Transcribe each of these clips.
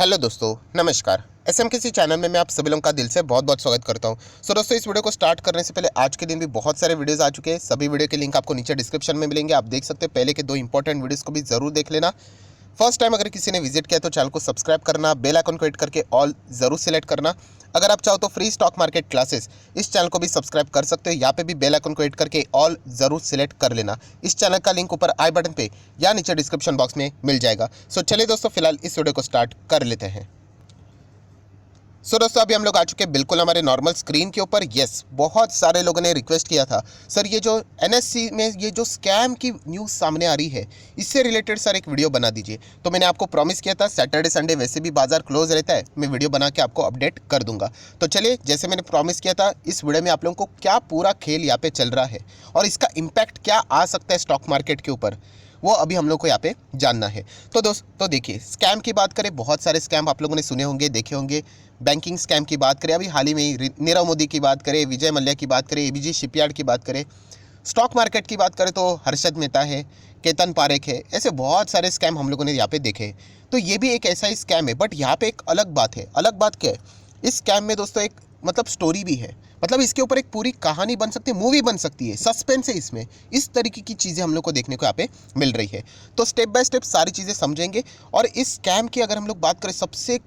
Hello दोस्तों, नमस्कार। SMKC channel में मैं आप सभी लोगों का दिल से बहुत बहुत स्वागत करता हूं। दोस्तों, इस वीडियो को स्टार्ट करने से पहले आज के दिन भी बहुत सारे वीडियोस आ चुके हैं। सभी वीडियो के लिंक आपको नीचे डिस्क्रिप्शन में मिलेंगे। आप देख सकते हैं, पहले के दो इंपॉर्टेंट वीडियोस को भी जरूर देख लेना। फर्स्ट टाइम अगर किसी ने विजिट किया तो चैनल को सब्सक्राइब करना, बेल आइकन को हिट करके ऑल जरूर सिलेक्ट करना। अगर आप चाहो तो फ्री स्टॉक मार्केट क्लासेस इस चैनल को भी सब्सक्राइब कर सकते हो। यहाँ पे भी बेल आइकन को हिट करके ऑल जरूर सिलेक्ट कर लेना। इस चैनल का लिंक ऊपर आई बटन पे या नीचे डिस्क्रिप्शन बॉक्स में मिल जाएगा। चलिए दोस्तों, फिलहाल इस वीडियो को स्टार्ट कर लेते हैं। दोस्तों, अभी हम लोग आ चुके हैं बिल्कुल हमारे नॉर्मल स्क्रीन के ऊपर। यस, बहुत सारे लोगों ने रिक्वेस्ट किया था, सर ये जो एनएससी में ये जो स्कैम की न्यूज़ सामने आ रही है, इससे रिलेटेड सर एक वीडियो बना दीजिए। तो मैंने आपको प्रॉमिस किया था, सैटरडे संडे वैसे भी बाजार क्लोज रहता है, मैं वीडियो बना के आपको अपडेट कर दूंगा। तो चलिए, जैसे मैंने प्रॉमिस किया था, इस वीडियो में आप लोगों को क्या पूरा खेल यहाँ पे चल रहा है और इसका इम्पैक्ट क्या आ सकता है स्टॉक मार्केट के ऊपर, वो अभी हम लोग को यहाँ पे जानना है। तो देखिए, स्कैम की बात करें, बहुत सारे स्कैम आप लोगों ने सुने होंगे, देखे होंगे। बैंकिंग स्कैम की बात करें, अभी हाल ही में नीरव मोदी की बात करें, विजय मल्ल्या की बात करें, एबीजी शिपयार्ड की बात करें, स्टॉक मार्केट की बात करें तो हर्षद मेहता है, केतन पारेख है, ऐसे बहुत सारे स्कैम हम लोगों ने यहाँ पे देखे। तो ये भी एक ऐसा ही स्कैम है, बट यहाँ पे एक अलग बात है। अलग बात क्या है, इस स्कैम में दोस्तों एक मतलब स्टोरी भी है, मतलब इसके ऊपर एक पूरी कहानी बन सकती है, मूवी बन सकती है, सस्पेंस है इसमें। इस तरीके की चीज़ें हम लोग को देखने को यहाँ पे मिल रही है। तो स्टेप बाय स्टेप सारी चीज़ें समझेंगे। और इस स्कैम की अगर हम लोग बात करें, सबसे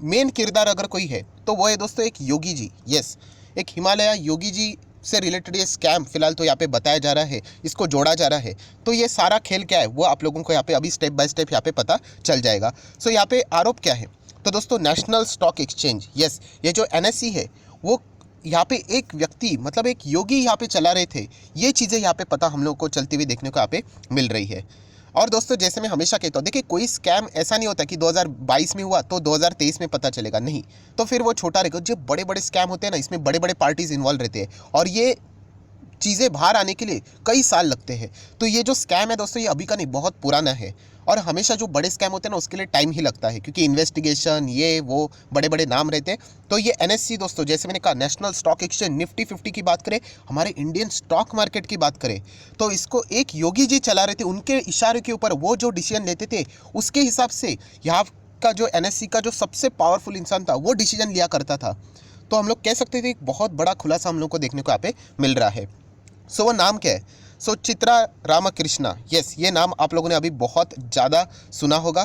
मेन किरदार अगर कोई है तो वो है दोस्तों एक योगी जी। यस, एक हिमालय योगी जी से रिलेटेड ये स्कैम फिलहाल तो यहाँ पे बताया जा रहा है, इसको जोड़ा जा रहा है। तो ये सारा खेल क्या है वो आप लोगों को यहाँ पे अभी स्टेप बाय स्टेप यहाँ पे पता चल जाएगा। यहाँ पे आरोप क्या है, तो दोस्तों नेशनल स्टॉक एक्सचेंज, यस, ये जो एनएससी है, वो यहाँ पे एक व्यक्ति मतलब एक योगी यहाँ पे चला रहे थे। ये चीज़ें यहाँ पे पता हम लोग को चलती हुई देखने को यहाँ पे मिल रही है। और दोस्तों, जैसे मैं हमेशा कहता हूँ, देखिए कोई स्कैम ऐसा नहीं होता कि 2022 में हुआ तो 2023 में पता चलेगा, नहीं, तो फिर वो छोटा रहेगा। जो बड़े बड़े स्कैम होते हैं ना, इसमें बड़े बड़े पार्टीज इन्वॉल्व रहते हैं और ये चीज़ें बाहर आने के लिए कई साल लगते हैं। तो ये जो स्कैम है दोस्तों, ये अभी का नहीं, बहुत पुराना है। और हमेशा जो बड़े स्कैम होते हैं ना, उसके लिए टाइम ही लगता है, क्योंकि इन्वेस्टिगेशन ये वो बड़े बड़े नाम रहते हैं। तो ये एनएससी दोस्तों, जैसे मैंने कहा, नेशनल स्टॉक एक्सचेंज, निफ्टी 50 की बात करें, हमारे इंडियन स्टॉक मार्केट की बात करें, तो इसको एक योगी जी चला रहे थे। उनके इशारे के ऊपर वो जो डिसीजन लेते थे, उसके हिसाब से यहाँ का जो एनएससी का जो सबसे पावरफुल इंसान था, वो डिसीजन लिया करता था। तो हम लोग कह सकते थे एक बहुत बड़ा खुलासा हम लोग को देखने को यहाँ पे मिल रहा है। वो नाम क्या है? चित्रा रामकृष्णा। यस, ये नाम आप लोगों ने अभी बहुत ज़्यादा सुना होगा।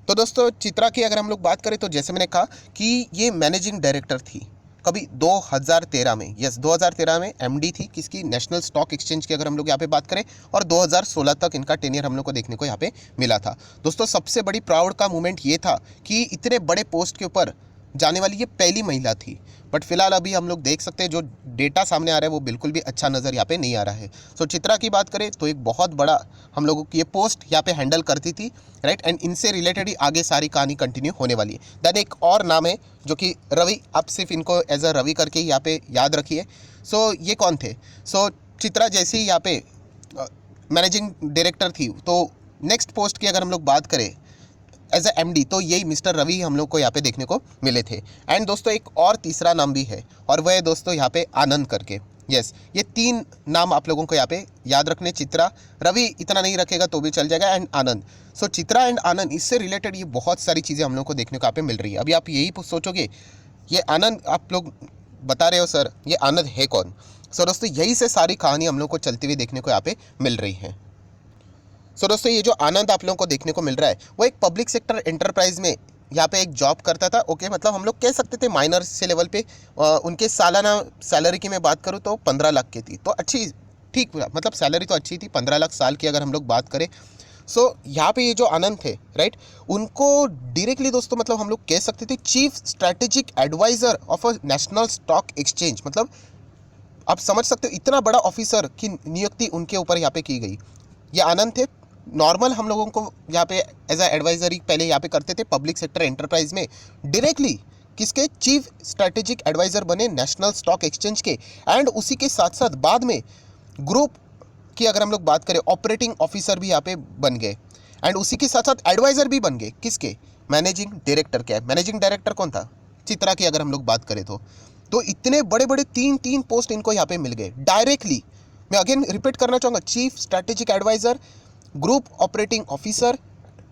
तो दोस्तों, चित्रा की अगर हम लोग बात करें तो जैसे मैंने कहा कि ये मैनेजिंग डायरेक्टर थी कभी 2013 में। यस, 2013 में एमडी थी किसकी? नेशनल स्टॉक एक्सचेंज की अगर हम लोग यहाँ पे बात करें। और 2016 तक इनका टेन्योर हम लोग को देखने को यहाँ पे मिला था। दोस्तों, सबसे बड़ी प्राउड का मोमेंट ये था कि इतने बड़े पोस्ट के ऊपर जाने वाली ये पहली महिला थी। बट फिलहाल अभी हम लोग देख सकते हैं जो डेटा सामने आ रहा है वो बिल्कुल भी अच्छा नज़र यहाँ पे नहीं आ रहा है। चित्रा की बात करें तो एक बहुत बड़ा हम लोगों की ये पोस्ट यहाँ पे हैंडल करती थी, राइट। एंड इनसे रिलेटेड ही आगे सारी कहानी कंटिन्यू होने वाली है। देन एक और नाम है जो कि रवि, आप सिर्फ इनको एज अ रवि करके यहाँ पे याद रखिए। ये कौन थे? चित्रा जैसी यहाँ पे मैनेजिंग डायरेक्टर थी, तो नेक्स्ट पोस्ट की अगर हम लोग बात करें एज ए एमडी, तो यही मिस्टर रवि हम लोग को यहाँ पे देखने को मिले थे। एंड दोस्तों, एक और तीसरा नाम भी है, और वह है दोस्तों यहाँ पे आनंद करके। यस, ये तीन नाम आप लोगों को यहाँ पे याद रखने। चित्रा, रवि इतना नहीं रखेगा तो भी चल जाएगा, एंड आनंद। चित्रा एंड आनंद, इससे रिलेटेड ये बहुत सारी चीज़ें हम लोग को देखने को यहाँ पे मिल रही है। अभी आप यही सोचोगे, ये आनंद आप लोग बता रहे हो सर, ये आनंद है कौन? दोस्तों, यही से सारी कहानी हम लोग को चलती हुई देखने को यहाँ पे मिल रही है। दोस्तों, ये जो आनंद आप लोगों को देखने को मिल रहा है, वो एक पब्लिक सेक्टर एंटरप्राइज में यहाँ पे एक जॉब करता था। ओके, मतलब हम लोग कह सकते थे माइनर से लेवल पे। उनके सालाना सैलरी की मैं बात करूँ तो 15 लाख की थी। तो अच्छी, ठीक, मतलब सैलरी तो अच्छी थी, 15 लाख साल की अगर हम लोग बात करें। यहाँ पे ये जो आनंद थे, राइट, उनको डायरेक्टली दोस्तों मतलब हम लोग कह सकते थे chief strategic adviser of a national stock exchange. मतलब आप समझ सकते हो, इतना बड़ा ऑफिसर की नियुक्ति उनके ऊपर यहाँ पे की गई। ये आनंद थे। नॉर्मल हम लोगों को यहाँ पे एज ए एडवाइजरी पहले यहाँ पे करते थे पब्लिक सेक्टर एंटरप्राइज में, डायरेक्टली किसके? चीफ स्ट्रैटेजिक एडवाइज़र बने नेशनल स्टॉक एक्सचेंज के। एंड उसी के साथ साथ बाद में ग्रुप की अगर हम लोग बात करें, ऑपरेटिंग ऑफिसर भी यहाँ पे बन गए। एंड उसी के साथ साथ एडवाइज़र भी बन गए किसके? मैनेजिंग डायरेक्टर के। मैनेजिंग डायरेक्टर कौन था? चित्रा की अगर हम लोग बात करें तो इतने बड़े बड़े तीन पोस्ट इनको यहाँ पे मिल गए डायरेक्टली। मैं अगेन रिपीट करना चाहूँगा, chief strategic adviser, group operating officer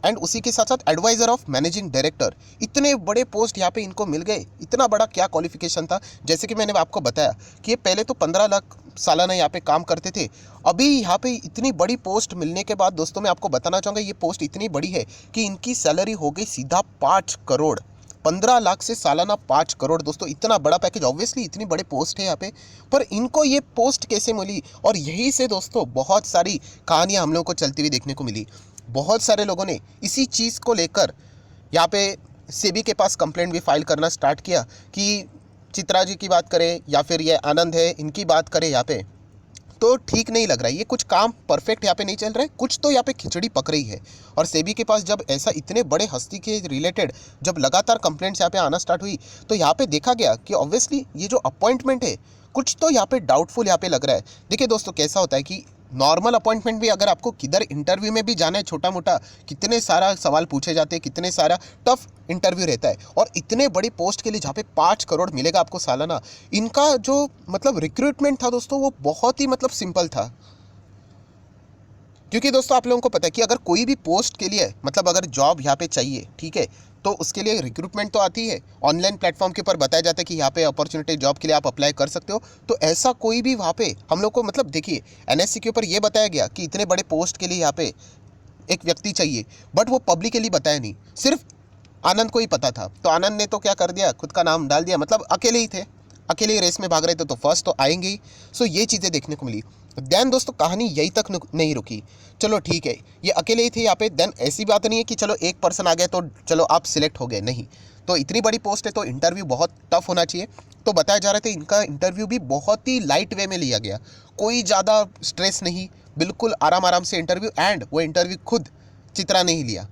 and उसी के साथ साथ एडवाइज़र ऑफ मैनेजिंग डायरेक्टर। इतने बड़े पोस्ट यहाँ पे इनको मिल गए, इतना बड़ा क्या क्वालिफिकेशन था। जैसे कि मैंने आपको बताया कि ये पहले तो 15 लाख सालाना यहाँ पे काम करते थे, अभी यहाँ पे इतनी बड़ी पोस्ट मिलने के बाद दोस्तों मैं आपको बताना चाहूँगा ये पोस्ट इतनी बड़ी है कि इनकी सैलरी हो गई सीधा 5 करोड़। 15 लाख से सालाना 5 करोड़ दोस्तों, इतना बड़ा पैकेज। ऑब्वियसली इतनी बड़ी पोस्ट है यहाँ पे, पर इनको ये पोस्ट कैसे मिली, और यहीं से दोस्तों बहुत सारी कहानियाँ हम लोगों को चलती हुई देखने को मिली। बहुत सारे लोगों ने इसी चीज़ को लेकर यहाँ पे सेबी के पास कंप्लेंट भी फाइल करना स्टार्ट किया कि चित्रा जी की बात करें या फिर ये आनंद है इनकी बात करें यहाँ पे, तो ठीक नहीं लग रहा है। ये कुछ काम परफेक्ट यहाँ पे नहीं चल रहा है, कुछ तो यहाँ पे खिचड़ी पक रही है। और सेबी के पास जब ऐसा इतने बड़े हस्ती के रिलेटेड जब लगातार कंप्लेंट्स यहाँ पे आना स्टार्ट हुई, तो यहाँ पे देखा गया कि ऑब्वियसली ये जो अपॉइंटमेंट है कुछ तो यहाँ पे डाउटफुल यहाँ पे लग रहा है। देखिए दोस्तों कैसा होता है कि नॉर्मल अपॉइंटमेंट भी अगर आपको किधर इंटरव्यू में भी जाना है छोटा मोटा, कितने सारा सवाल पूछे जाते हैं, कितने सारा टफ इंटरव्यू रहता है, और इतने बड़ी पोस्ट के लिए जहाँ पे 5 करोड़ मिलेगा आपको सालाना, इनका जो मतलब रिक्रूटमेंट था दोस्तों वो बहुत ही मतलब सिंपल था। क्योंकि दोस्तों आप लोगों को पता है कि अगर कोई भी पोस्ट के लिए मतलब अगर जॉब यहाँ पे चाहिए, ठीक है, तो उसके लिए रिक्रूटमेंट तो आती है, ऑनलाइन प्लेटफॉर्म के ऊपर बताया जाता है कि यहाँ पे अपॉर्चुनिटी जॉब के लिए आप अप्लाई कर सकते हो। तो ऐसा कोई भी वहाँ पे हम लोग को मतलब देखिए एनएससी के ऊपर ये बताया गया कि इतने बड़े पोस्ट के लिए यहाँ पे एक व्यक्ति चाहिए, बट वो पब्लिकली बताया नहीं, सिर्फ आनंद को ही पता था। तो आनंद ने तो क्या कर दिया, खुद का नाम डाल दिया, मतलब अकेले ही थे, अकेले ही रेस में भाग रहे थे, तो फर्स्ट तो आएंगे ही। सो ये चीज़ें देखने को मिली। देन दोस्तों कहानी यही तक नहीं रुकी। चलो ठीक है ये अकेले ही थे यहाँ पे, देन ऐसी बात नहीं है कि चलो एक पर्सन आ गया तो चलो आप सिलेक्ट हो गए, नहीं। तो इतनी बड़ी पोस्ट है तो इंटरव्यू बहुत टफ होना चाहिए। तो बताया जा रहा था इनका इंटरव्यू भी बहुत ही लाइट वे में लिया गया, कोई ज़्यादा स्ट्रेस नहीं, बिल्कुल आराम से इंटरव्यू, एंड वो इंटरव्यू खुद चित्रा ने ही लिया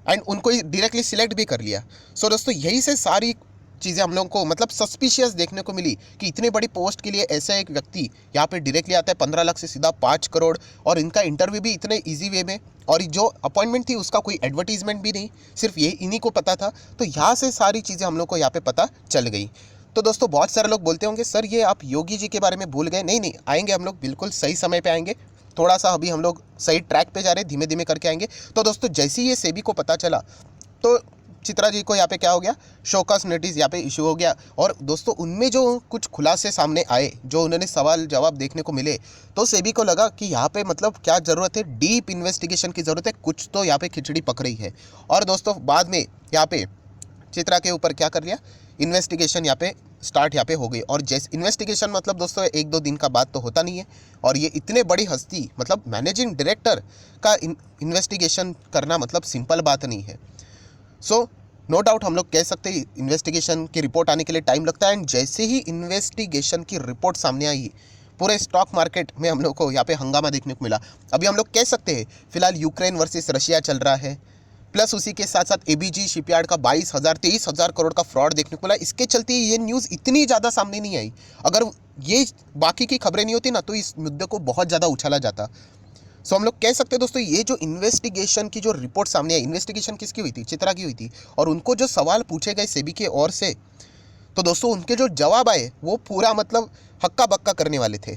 एंड उनको डायरेक्टली सिलेक्ट भी कर लिया। सो दोस्तों यही से सारी चीज़ें हम लोगों को मतलब सस्पिशियस देखने को मिली कि इतनी बड़ी पोस्ट के लिए ऐसा एक व्यक्ति यहाँ पे डायरेक्टली आता है 15 लाख से सीधा 5 करोड़, और इनका इंटरव्यू भी इतने इजी वे में, और जो अपॉइंटमेंट थी उसका कोई एडवर्टीजमेंट भी नहीं, सिर्फ ये इन्हीं को पता था। तो यहाँ से सारी चीज़ें हम लोग को यहाँ पे पता चल गई। तो दोस्तों बहुत सारे लोग बोलते होंगे सर ये आप योगी जी के बारे में भूल गए। नहीं, आएंगे हम लोग बिल्कुल सही समय पर आएंगे, थोड़ा सा अभी हम लोग सही ट्रैक पे जा रहे हैं, धीमे धीमे करके आएंगे। तो दोस्तों जैसे ही ये सेबी को पता चला तो चित्रा जी को यहाँ पे क्या हो गया, शोकॉज नोटिस यहाँ पे इशू हो गया। और दोस्तों उनमें जो कुछ खुलासे सामने आए, जो उन्होंने सवाल जवाब देखने को मिले, तो सेबी को लगा कि यहाँ पे मतलब क्या ज़रूरत है, डीप इन्वेस्टिगेशन की ज़रूरत है, कुछ तो यहाँ पे खिचड़ी पक रही है। और दोस्तों बाद में यहाँ पे चित्रा के ऊपर क्या कर लिया, इन्वेस्टिगेशन यहाँ पे स्टार्ट यहाँ पे हो गई। और जैसे इन्वेस्टिगेशन मतलब दोस्तों 1-2 दिन का बात तो होता नहीं है, और ये इतने बड़ी हस्ती मतलब मैनेजिंग डायरेक्टर का इन्वेस्टिगेशन करना मतलब सिंपल बात नहीं है। सो नो डाउट हम लोग कह सकते हैं इन्वेस्टिगेशन की रिपोर्ट आने के लिए टाइम लगता है, एंड जैसे ही इन्वेस्टिगेशन की रिपोर्ट सामने आई पूरे स्टॉक मार्केट में हम लोग को यहाँ पे हंगामा देखने को मिला। अभी हम लोग कह सकते हैं फिलहाल यूक्रेन वर्सेस रशिया चल रहा है, प्लस उसी के साथ साथ एबीजी शिपयार्ड का 22,000-23,000 करोड़ का फ्रॉड देखने को मिला। इसके चलते ये न्यूज़ इतनी ज़्यादा सामने नहीं आई, अगर ये बाकी की खबरें नहीं होती ना तो इस मुद्दे को बहुत ज़्यादा उछाला जाता। सो हम लोग कह सकते हैं दोस्तों ये जो इन्वेस्टिगेशन की जो रिपोर्ट सामने आई, इन्वेस्टिगेशन किसकी हुई थी, चित्रा की हुई थी, और उनको जो सवाल पूछे गए सेबी के ओर से, तो दोस्तों उनके जो जवाब आए वो पूरा मतलब हक्का बक्का करने वाले थे।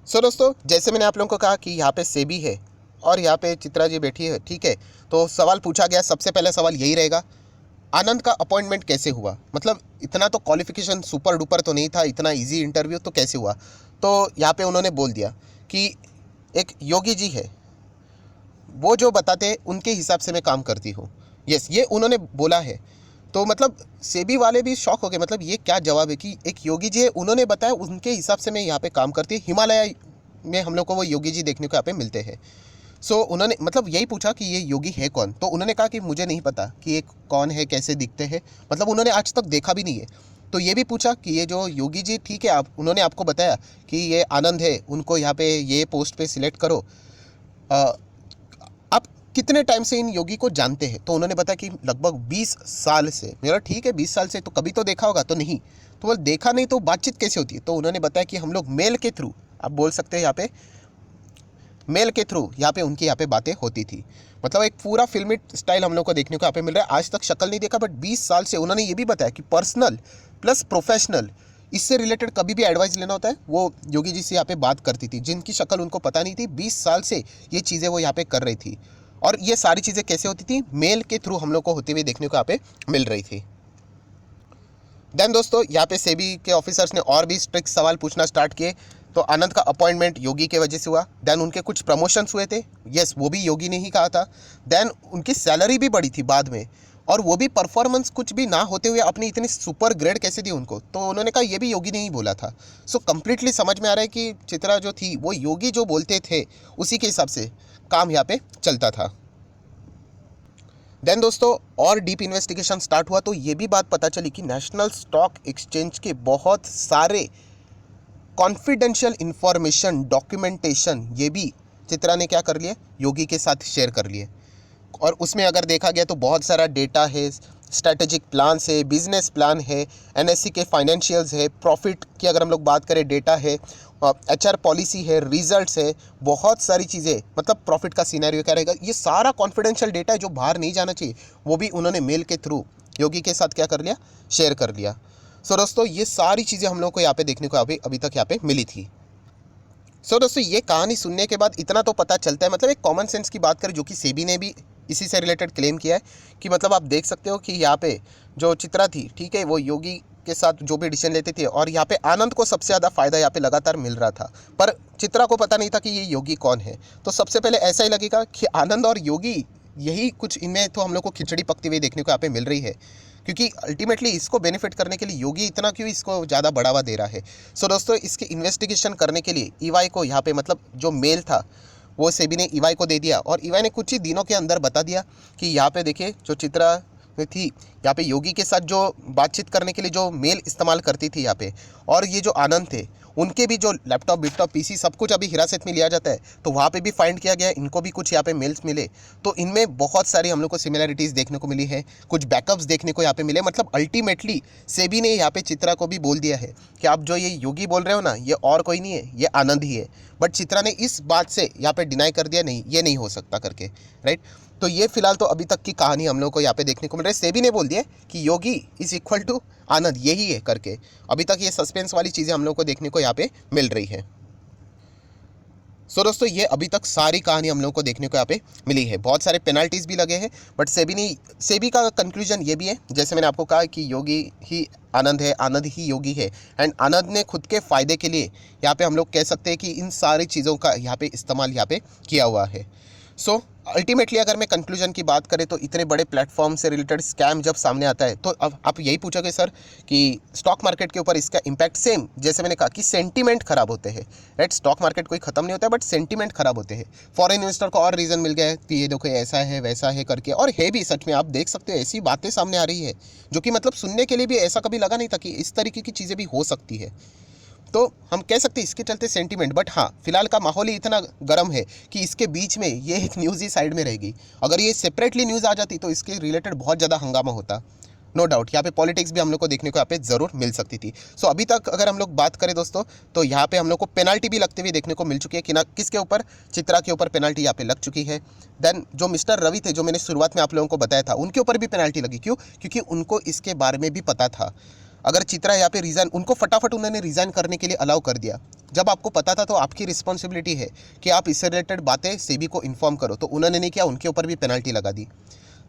सो दोस्तों जैसे मैंने आप लोगों को कहा कि यहाँ पे सेबी है और यहाँ पे चित्रा जी बैठी है, ठीक है, तो सवाल पूछा गया, सबसे पहला सवाल यही रहेगा, आनंद का अपॉइंटमेंट कैसे हुआ, मतलब इतना तो क्वालिफिकेशन सुपर डुपर तो नहीं था, इतना इजी इंटरव्यू तो कैसे हुआ। तो यहाँ पे उन्होंने बोल दिया कि एक योगी जी है, वो जो बताते हैं उनके हिसाब से मैं काम करती हूँ। यस, ये उन्होंने बोला है। तो मतलब सेबी वाले भी शॉक हो गए, मतलब ये क्या जवाब है कि एक योगी जी है, उन्होंने बताया उनके हिसाब से मैं यहाँ पे काम करती हूँ। हिमालय में हम लोग को वो योगी जी देखने को यहाँ पे मिलते हैं। सो उन्होंने मतलब यही पूछा कि ये योगी है कौन, तो उन्होंने कहा कि मुझे नहीं पता कि ये कौन है, कैसे दिखते हैं, मतलब उन्होंने आज तक देखा भी नहीं है। तो ये भी पूछा कि ये जो योगी जी, ठीक है, आप उन्होंने आपको बताया कि ये आनंद है, उनको यहाँ पे ये पोस्ट पे सिलेक्ट करो, आप कितने टाइम से इन योगी को जानते हैं। तो उन्होंने बताया कि लगभग 20 साल से। मेरा ठीक है 20 साल से, तो कभी तो देखा होगा, तो नहीं, तो वो देखा नहीं तो बातचीत कैसे होती है। तो उन्होंने बताया कि हम लोग मेल के थ्रू, आप बोल सकते हैं यहाँ पे मेल के थ्रू यहाँ पे उनकी यहाँ पे बातें होती थी। मतलब एक पूरा फिल्मी स्टाइल हम लोग को देखने को यहाँ पे मिल रहा है। आज तक शक्ल नहीं देखा, बट 20 साल से उन्होंने ये भी बताया कि पर्सनल प्लस प्रोफेशनल, इससे रिलेटेड कभी भी एडवाइस लेना होता है वो योगी जी से यहाँ पे बात करती थी, जिनकी शक्ल उनको पता नहीं थी। 20 साल से ये चीज़ें वो यहाँ पे कर रही थी। और ये सारी चीज़ें कैसे होती थी, मेल के थ्रू हम लोग को होती हुई देखने को यहाँ पे मिल रही थी। देन दोस्तों यहाँ पे सेबी के ऑफिसर्स ने और भी स्ट्रिक्ट सवाल पूछना स्टार्ट किए। तो आनंद का अपॉइंटमेंट योगी के वजह से हुआ। देन उनके कुछ प्रमोशंस हुए थे, यस वो भी योगी ने ही कहा था। देन उनकी सैलरी भी बढ़ी थी बाद में, और वो भी परफॉर्मेंस कुछ भी ना होते हुए अपनी इतनी सुपर ग्रेड कैसे दी उनको, तो उन्होंने कहा ये भी योगी ने ही बोला था। सो कंप्लीटली समझ में आ रहा है कि चित्रा जो थी वो योगी जो बोलते थे उसी के हिसाब से काम यहाँ पे चलता था। देन दोस्तों और डीप इन्वेस्टिगेशन स्टार्ट हुआ तो ये भी बात पता चली कि नेशनल स्टॉक एक्सचेंज के बहुत सारे कॉन्फिडेंशियल इंफॉर्मेशन डॉक्यूमेंटेशन ये भी चित्रा ने क्या कर लिए, योगी के साथ शेयर कर लिए। और उसमें अगर देखा गया तो बहुत सारा डेटा है, स्ट्रैटेजिक प्लान्स है, बिजनेस प्लान है, एनएससी के फाइनेंशियल्स है, प्रॉफिट की अगर हम लोग बात करें डेटा है, एचआर पॉलिसी है, रिजल्ट्स है, बहुत सारी चीज़ें, मतलब प्रॉफिट का सिनेरियो क्या रहेगा, ये सारा कॉन्फिडेंशियल डेटा है जो बाहर नहीं जाना चाहिए, वो भी उन्होंने मेल के थ्रू योगी के साथ क्या कर लिया, शेयर कर लिया। सो दोस्तों ये सारी चीज़ें हम लोग को यहाँ पे देखने को अभी तक यहाँ पे मिली थी। सो दोस्तों ये कहानी सुनने के बाद इतना तो पता चलता है, मतलब एक कॉमन सेंस की बात करें जो कि सेबी ने भी इसी से रिलेटेड क्लेम किया है कि मतलब आप देख सकते हो कि यहाँ पे जो चित्रा थी, ठीक है, वो योगी के साथ जो भी डिसीजन लेते थे, और यहाँ पे आनंद को सबसे ज़्यादा फायदा यहाँ पे लगातार मिल रहा था, पर चित्रा को पता नहीं था कि ये योगी कौन है। तो सबसे पहले ऐसा ही लगेगा कि आनंद और योगी यही कुछ इनमें तो हम लोग को खिचड़ी पकती हुई देखने को यहाँ पे मिल रही है, क्योंकि अल्टीमेटली इसको बेनिफिट करने के लिए योगी इतना क्यों इसको ज़्यादा बढ़ावा दे रहा है। सो दोस्तों इसके इन्वेस्टिगेशन करने के लिए ईवाई को यहाँ पे, मतलब जो मेल था वो सेबी ने ईवाई को दे दिया, और ईवाई ने कुछ ही दिनों के अंदर बता दिया कि यहाँ पे देखिए जो चित्रा थी यहाँ पे योगी के साथ जो बातचीत करने के लिए जो मेल इस्तेमाल करती थी यहाँ पे, और ये जो आनंद थे उनके भी जो लैपटॉप बिपटॉप पीसी सब कुछ अभी हिरासत में लिया जाता है, तो वहाँ पे भी फाइंड किया गया, इनको भी कुछ यहाँ पे मेल्स मिले, तो इनमें बहुत सारी हम लोग को सिमिलरिटीज़ देखने को मिली है, कुछ बैकअप्स देखने को यहाँ पे मिले। मतलब अल्टीमेटली सेबी ने यहाँ पे चित्रा को भी बोल दिया है कि आप जो ये योगी बोल रहे हो ना, ये और कोई नहीं है, ये आनंद ही है। बट चित्रा ने इस बात से यहाँ पे डिनाई कर दिया, नहीं ये नहीं हो सकता करके, राइट। तो ये फिलहाल तो अभी तक की कहानी हम लोग को यहाँ पे देखने को मिल रही है। सेबी ने बोल दिया कि योगी इज इक्वल टू आनंद, यही है करके। अभी तक ये सस्पेंस वाली चीज़ें हम लोग को देखने को यहाँ पे मिल रही है। सो दोस्तों ये अभी तक सारी कहानी हम लोग को देखने को यहाँ पे मिली है। बहुत सारे पेनल्टीज़ भी लगे हैं, बट सेबी का कंक्लूजन ये भी है, जैसे मैंने आपको कहा कि योगी ही आनंद है, आनंद ही योगी है, एंड आनंद ने खुद के फ़ायदे के लिए यहाँ पे हम लोग कह सकते हैं कि इन सारी चीज़ों का यहाँ पे इस्तेमाल यहाँ पे किया हुआ है। सो अल्टीमेटली अगर मैं कंक्लूजन की बात करें तो इतने बड़े प्लेटफॉर्म से रिलेटेड स्कैम जब सामने आता है तो अब आप यही पूछोगे सर कि स्टॉक मार्केट के ऊपर इसका इम्पैक्ट, सेम जैसे मैंने कहा कि सेंटीमेंट खराब होते हैं, राइट। स्टॉक मार्केट कोई ख़त्म नहीं होता है, बट सेंटीमेंट खराब होते हैं। फॉरेन इन्वेस्टर को और रीज़न मिल गया है कि ये देखो ऐसा है वैसा है करके, और है भी सच में, आप देख सकते हो ऐसी बातें सामने आ रही है जो कि मतलब सुनने के लिए भी ऐसा कभी लगा नहीं था कि इस तरीके की चीज़ें भी हो सकती है। तो हम कह सकते हैं इसके चलते सेंटीमेंट, बट हाँ फिलहाल का माहौल ही इतना गर्म है कि इसके बीच में ये एक न्यूज़ ही साइड में रहेगी। अगर ये सेपरेटली न्यूज़ आ जाती तो इसके रिलेटेड बहुत ज़्यादा हंगामा होता, नो डाउट। यहाँ पे पॉलिटिक्स भी हम लोग को देखने को यहाँ पे ज़रूर मिल सकती थी। सो अभी तक अगर हम लोग बात करें दोस्तों तो यहाँ पे हम लोग को पेनल्टी भी लगते हुए देखने को मिल चुकी है कि ना, किसके ऊपर, चित्रा के ऊपर पेनल्टी यहाँ पे लग चुकी है। देन जो मिस्टर रवि थे, जो मैंने शुरुआत में आप लोगों को बताया था, उनके ऊपर भी पेनल्टी लगी। क्यों? क्योंकि उनको इसके बारे में भी पता था। अगर चित्रा यहाँ पे रिज़ाइन, उनको फटाफट उन्होंने रिज़ाइन करने के लिए अलाउ कर दिया। जब आपको पता था तो आपकी रिस्पॉन्सिबिलिटी है कि आप इससे रिलेटेड बातें सेबी को इन्फॉर्म करो, तो उन्होंने नहीं किया, उनके ऊपर भी पेनल्टी लगा दी।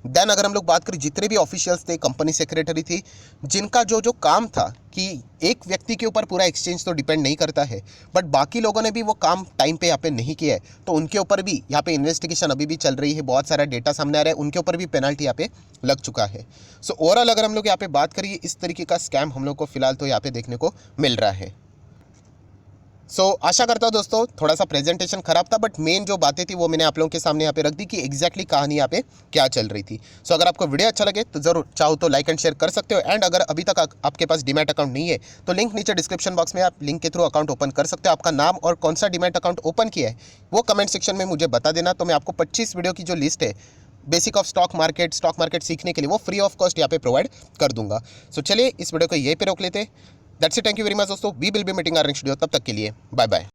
देन अगर हम लोग बात करें जितने भी ऑफिशियल्स थे, कंपनी सेक्रेटरी थी, जिनका जो काम था कि एक व्यक्ति के ऊपर पूरा एक्सचेंज तो डिपेंड नहीं करता है, बट बाकी लोगों ने भी वो काम टाइम पे यहाँ पे नहीं किया है, तो उनके ऊपर भी यहाँ पे इन्वेस्टिगेशन अभी भी चल रही है, बहुत सारा डेटा सामने आ रहा है, उनके ऊपर भी पेनल्टी यहाँ पे लग चुका है। सो ओवरऑल अगर हम लोग यहाँ पे बात करिए, इस तरीके का स्कैम हम लोग को फिलहाल तो यहाँ पे देखने को मिल रहा है। सो आशा करता हूँ दोस्तों थोड़ा सा प्रेजेंटेशन खराब था, बट मेन जो बातें थी वो मैंने आप लोगों के सामने यहाँ पे रख दी कि एग्जैक्टली कहानी यहाँ पे क्या चल रही थी। सो अगर आपको वीडियो अच्छा लगे तो जरूर चाहो तो लाइक एंड शेयर कर सकते हो, एंड अगर अभी तक आपके पास डीमैट अकाउंट नहीं है तो लिंक नीचे डिस्क्रिप्शन बॉक्स में, आप लिंक के थ्रू अकाउंट ओपन कर सकते हो। आपका नाम और कौन सा डीमैट अकाउंट ओपन किया है वो कमेंट सेक्शन में मुझे बता देना, तो मैं आपको 25 वीडियो की जो लिस्ट है बेसिक ऑफ स्टॉक मार्केट सीखने के लिए, वो फ्री ऑफ कॉस्ट यहाँ पे प्रोवाइड कर दूंगा। सो चलिए इस वीडियो को यहीं पे रोक लेते। That's it, thank you very much दोस्तों, we will be meeting our next video. तब तक के लिए बाय बाय।